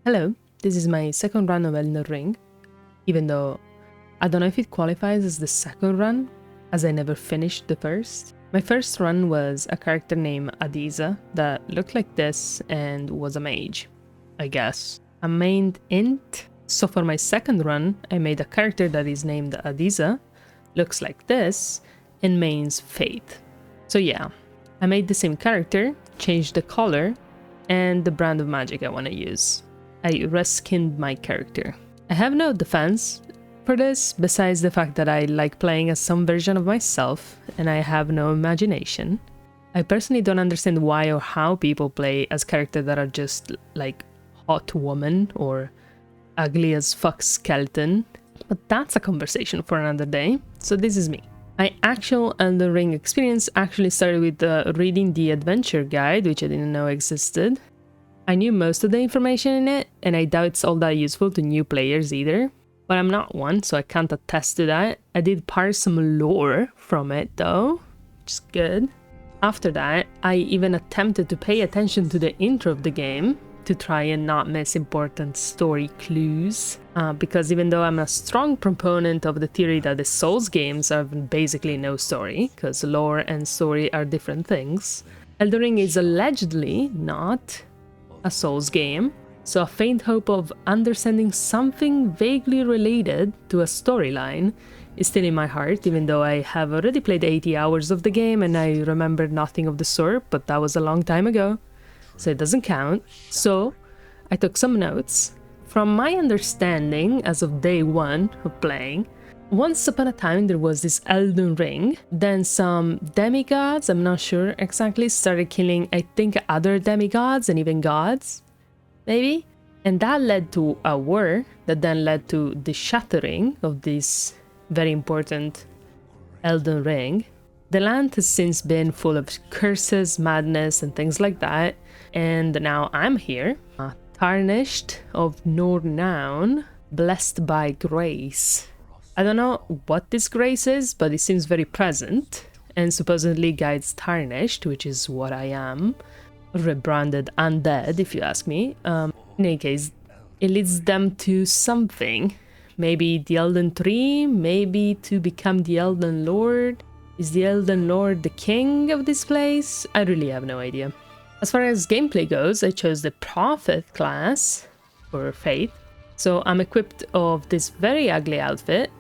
Hello, this is my second run of Elden Ring, even though I don't know if it qualifies as the second run, as I never finished the first. My first run was a character named Adiza that looked like this and was a mage, I guess. A main int. So for my second run, I made a character that is named Adiza, looks like this, and mains Faith. So yeah, I made the same character, changed the color, and the brand of magic I want to use. I reskinned my character. I have no defense for this, besides the fact that I like playing as some version of myself, and I have no imagination. I personally don't understand why or how people play as characters that are just like hot woman or ugly as fuck skeleton, but that's a conversation for another day, so this is me. My actual Elden Ring experience actually started with reading the adventure guide, which I didn't know existed. I knew most of the information in it, and I doubt it's all that useful to new players either. But I'm not one, so I can't attest to that. I did parse some lore from it though, which is good. After that, I even attempted to pay attention to the intro of the game to try and not miss important story clues. Because even though I'm a strong proponent of the theory that the Souls games have basically no story, because lore and story are different things, Elden Ring is allegedly not a Souls game, so a faint hope of understanding something vaguely related to a storyline is still in my heart, even though I have already played 80 hours of the game and I remember nothing of the sort, but that was a long time ago, so it doesn't count. So I took some notes. From my understanding, as of day one of playing, once upon a time there was this Elden Ring, then some demigods, I'm not sure exactly, started killing, I think, other demigods and even gods, maybe? And that led to a war that then led to the shattering of this very important Elden Ring. The land has since been full of curses, madness, and things like that, and now I'm here, tarnished of no renown, blessed by grace. I don't know what this grace is, but it seems very present, and supposedly guides tarnished, which is what I am. Rebranded undead, if you ask me. In any case, it leads them to something. Maybe the Elden Tree, maybe to become the Elden Lord. Is the Elden Lord the king of this place? I really have no idea. As far as gameplay goes, I chose the Prophet class for Faith. So I'm equipped of this very ugly outfit,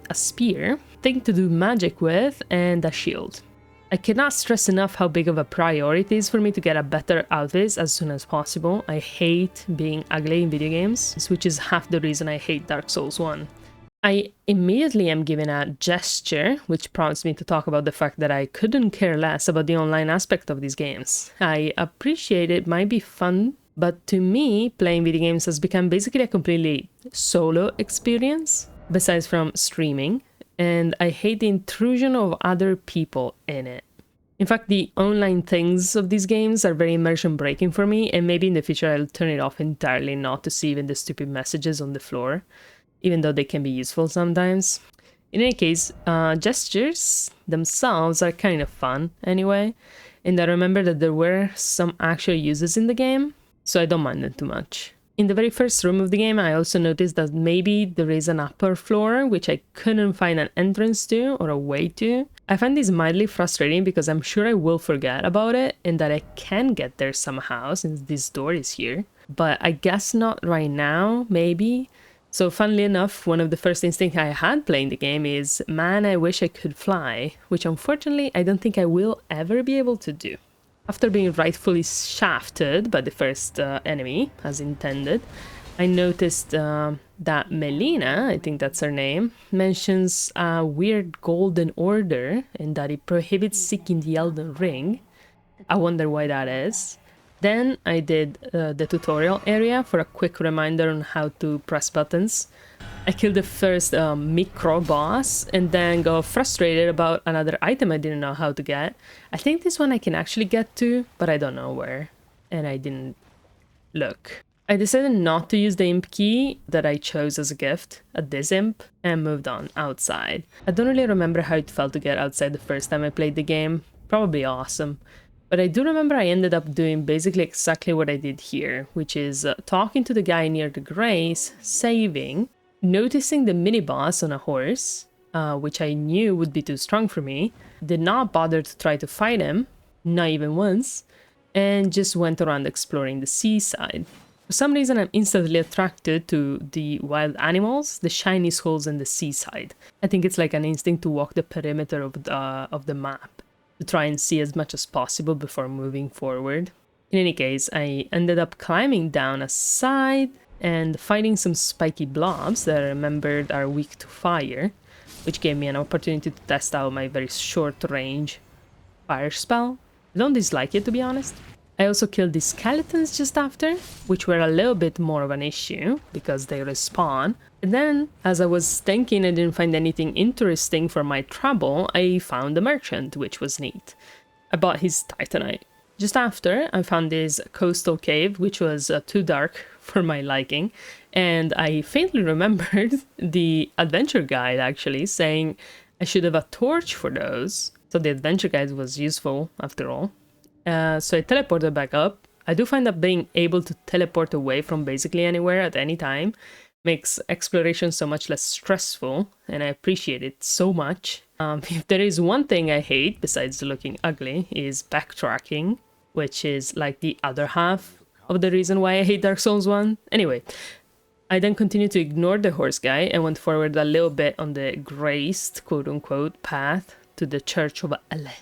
a spear, thing to do magic with, and a shield. I cannot stress enough how big of a priority it is for me to get a better outfit as soon as possible. I hate being ugly in video games, which is half the reason I hate Dark Souls 1. I immediately am given a gesture, which prompts me to talk about the fact that I couldn't care less about the online aspect of these games. I appreciate it might be fun, but to me, playing video games has become basically a completely solo experience, besides from streaming, and I hate the intrusion of other people in it. In fact, the online things of these games are very immersion breaking for me, and maybe in the future I'll turn it off entirely not to see even the stupid messages on the floor, even though they can be useful sometimes. In any case, gestures themselves are kind of fun anyway, and I remember that there were some actual uses in the game, so I don't mind them too much. In the very first room of the game, I also noticed that maybe there is an upper floor, which I couldn't find an entrance to or a way to. I find this mildly frustrating because I'm sure I will forget about it and that I can get there somehow since this door is here. But I guess not right now, maybe. So funnily enough, one of the first instincts I had playing the game is, man, I wish I could fly, which unfortunately I don't think I will ever be able to do. After being rightfully shafted by the first enemy, as intended, I noticed that Molina, I think that's her name, mentions a weird golden order and that it prohibits seeking the Elden Ring. I wonder why that is. Then I did the tutorial area for a quick reminder on how to press buttons. I killed the first micro boss and then got frustrated about another item I didn't know how to get. I think this one I can actually get to, but I don't know where, and I didn't look. I decided not to use the imp key that I chose as a gift at this imp and moved on outside. I don't really remember how it felt to get outside the first time I played the game. Probably awesome. But I do remember I ended up doing basically exactly what I did here, which is talking to the guy near the grace, saving, noticing the mini-boss on a horse, which I knew would be too strong for me, did not bother to try to fight him, not even once, and just went around exploring the seaside. For some reason, I'm instantly attracted to the wild animals, the shiny skulls, and the seaside. I think it's like an instinct to walk the perimeter of the map, to try and see as much as possible before moving forward. In any case, I ended up climbing down a side and fighting some spiky blobs that I remembered are weak to fire, which gave me an opportunity to test out my very short-range fire spell. I don't dislike it, to be honest. I also killed the skeletons just after, which were a little bit more of an issue, because they respawn. And then, as I was thinking I didn't find anything interesting for my trouble, I found the merchant, which was neat. I bought his titanite. Just after, I found this coastal cave, which was too dark for my liking, and I faintly remembered the adventure guide actually saying I should have a torch for those. So the adventure guide was useful after all. So I teleported back up. I do find that being able to teleport away from basically anywhere at any time makes exploration so much less stressful, and I appreciate it so much. If there is one thing I hate, besides looking ugly, is backtracking, which is like the other half of the reason why I hate Dark Souls 1. Anyway, I then continued to ignore the horse guy and went forward a little bit on the graced, quote-unquote, path to the Church of Elle.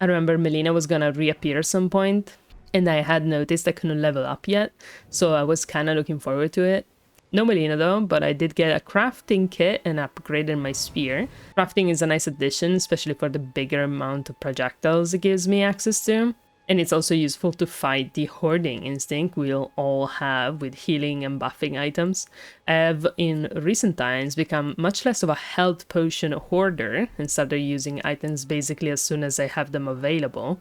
I remember Molina was gonna reappear at some point, and I had noticed I couldn't level up yet, so I was kinda looking forward to it. No Molina though, but I did get a crafting kit and upgraded my spear. Crafting is a nice addition, especially for the bigger amount of projectiles it gives me access to. And it's also useful to fight the hoarding instinct we'll all have with healing and buffing items. I have, in recent times, become much less of a health potion hoarder and started using items basically as soon as I have them available.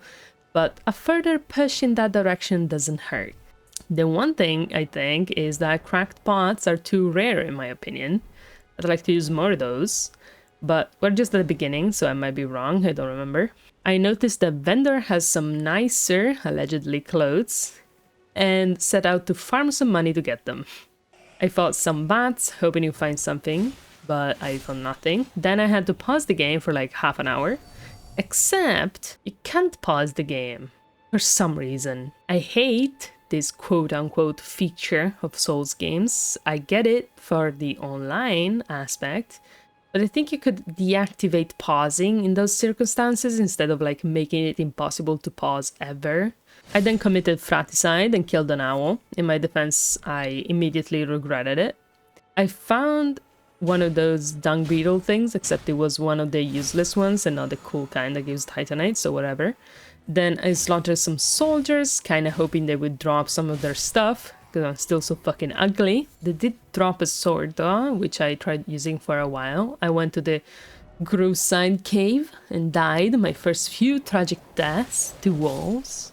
But a further push in that direction doesn't hurt. The one thing, I think, is that cracked pots are too rare in my opinion. I'd like to use more of those. But we're just at the beginning, so I might be wrong, I don't remember. I noticed the vendor has some nicer, allegedly, clothes, and set out to farm some money to get them. I fought some bats, hoping to find something, but I found nothing. Then I had to pause the game for like half an hour. Except, you can't pause the game, for some reason. I hate this quote-unquote feature of Souls games. I get it for the online aspect, but I think you could deactivate pausing in those circumstances instead of like making it impossible to pause ever. I then committed fratricide and killed an owl. In my defense, I immediately regretted it. I found one of those dung beetle things, except it was one of the useless ones and not the cool kind that gives titanite, so whatever. Then I slaughtered some soldiers, kinda hoping they would drop some of their stuff, because I'm still so fucking ugly. They did drop a sword though, which I tried using for a while. I went to the Grueside cave and died my first few tragic deaths to wolves.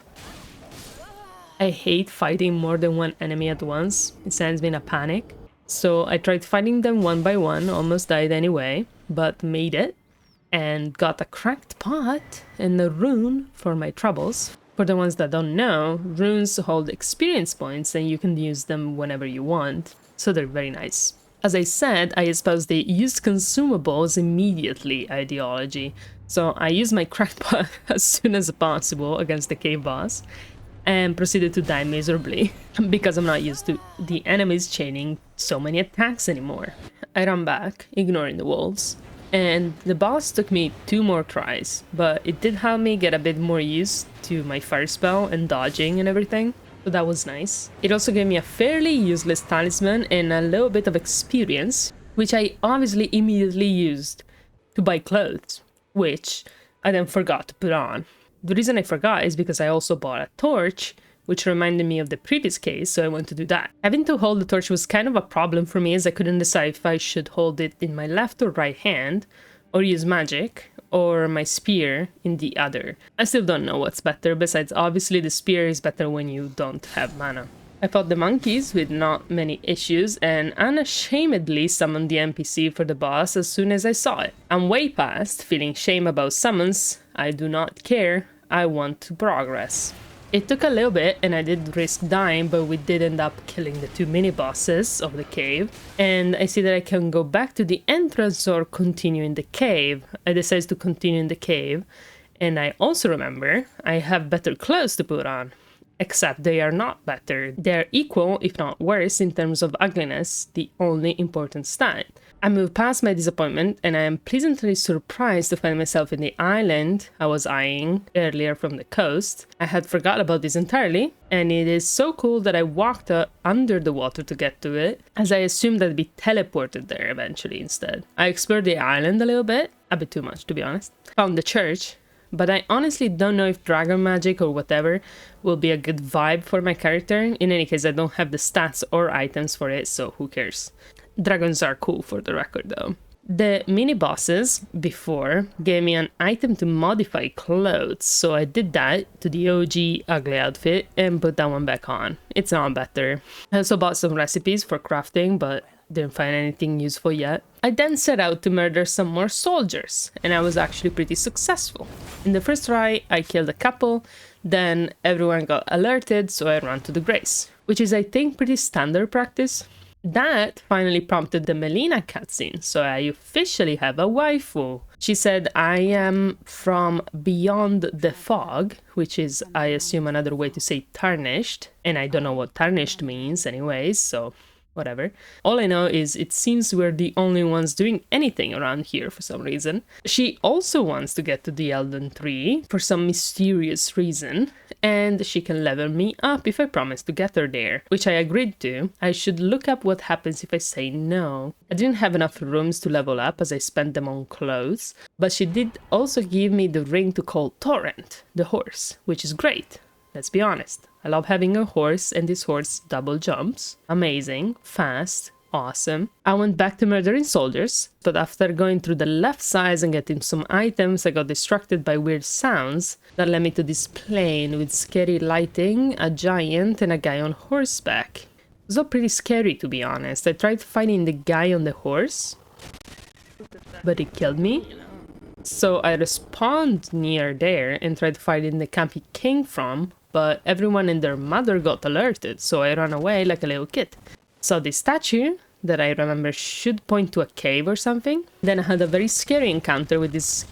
I hate fighting more than one enemy at once. It sends me in a panic. So I tried fighting them one by one, almost died anyway, but made it. And got a cracked pot and a rune for my troubles. For the ones that don't know, runes hold experience points and you can use them whenever you want, so they're very nice. As I said, I espouse the use consumables immediately ideology, so I used my cracked pot as soon as possible against the cave boss, and proceeded to die miserably, because I'm not used to the enemies chaining so many attacks anymore. I ran back, ignoring the wolves. And the boss took me 2 more tries, but it did help me get a bit more used to my fire spell and dodging and everything, so that was nice. It also gave me a fairly useless talisman and a little bit of experience, which I obviously immediately used to buy clothes, which I then forgot to put on. The reason I forgot is because I also bought a torch, which reminded me of the previous case, so I went to do that. Having to hold the torch was kind of a problem for me, as I couldn't decide if I should hold it in my left or right hand, or use magic, or my spear in the other. I still don't know what's better, besides obviously the spear is better when you don't have mana. I fought the monkeys with not many issues, and unashamedly summoned the NPC for the boss as soon as I saw it. I'm way past feeling shame about summons, I do not care. I want to progress. It took a little bit and I did risk dying, but we did end up killing the 2 mini-bosses of the cave. And I see that I can go back to the entrance or continue in the cave. I decided to continue in the cave. And I also remember I have better clothes to put on. Except they are not better. They're equal, if not worse, in terms of ugliness, the only important stat. I moved past my disappointment and I am pleasantly surprised to find myself in the island I was eyeing earlier from the coast. I had forgot about this entirely, and it is so cool that I walked under the water to get to it, as I assumed I'd be teleported there eventually instead. I explored the island a little bit, a bit too much to be honest. Found the church, but I honestly don't know if dragon magic or whatever will be a good vibe for my character. In any case, I don't have the stats or items for it, so who cares. Dragons are cool for the record though. The mini-bosses before gave me an item to modify clothes, so I did that to the OG ugly outfit and put that one back on. It's not better. I also bought some recipes for crafting, but didn't find anything useful yet. I then set out to murder some more soldiers, and I was actually pretty successful. In the first try, I killed a couple, then everyone got alerted, so I ran to the grace, which is I think pretty standard practice. That finally prompted the Molina Cutscene, so I officially have a waifu. She said I am from beyond the fog, which is, I assume, another way to say tarnished, and I don't know what tarnished means anyways, so whatever. All I know is it seems we're the only ones doing anything around here for some reason. She also wants to get to the Elden Tree for some mysterious reason, and she can level me up if I promise to get her there, which I agreed to. I should look up what happens if I say no. I didn't have enough rooms to level up as I spent them on clothes, but she did also give me the ring to call Torrent, the horse, which is great. Let's be honest, I love having a horse, and this horse double jumps. Amazing, fast, awesome. I went back to murdering soldiers, but after going through the left side and getting some items, I got distracted by weird sounds that led me to this plain with scary lighting, a giant, and a guy on horseback. It was all pretty scary, to be honest. I tried fighting the guy on the horse, but he killed me. So I respawned near there and tried fighting the camp he came from, but everyone and their mother got alerted, so I ran away like a little kid. Saw this statue that I remember should point to a cave or something. Then I had a very scary encounter with this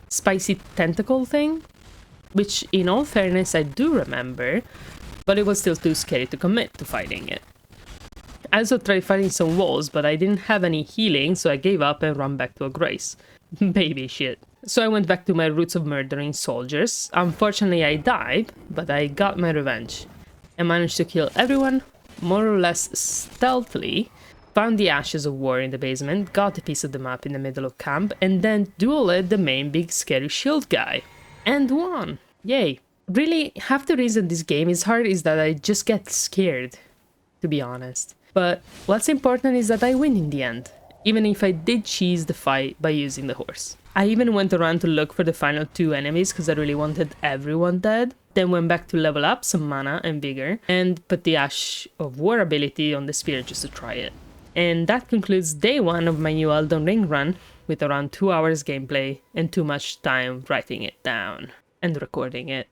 spicy tentacle thing, which in all fairness I do remember, but it was still too scary to commit to fighting it. I also tried fighting some walls, but I didn't have any healing, so I gave up and ran back to a grace. Baby shit. So I went back to my roots of murdering soldiers. Unfortunately I died, but I got my revenge. I managed to kill everyone, more or less stealthily, found the ashes of war in the basement, got a piece of the map in the middle of camp, and then dueled the main big scary shield guy. And won! Yay! Really, half the reason this game is hard is that I just get scared, to be honest. But what's important is that I win in the end, even if I did cheese the fight by using the horse. I even went around to look for the final 2 enemies because I really wanted everyone dead. Then went back to level up some mana and vigor, and put the Ash of War ability on the spear just to try it. And that concludes day 1 of my new Elden Ring run, with around 2 hours gameplay and too much time writing it down and recording it.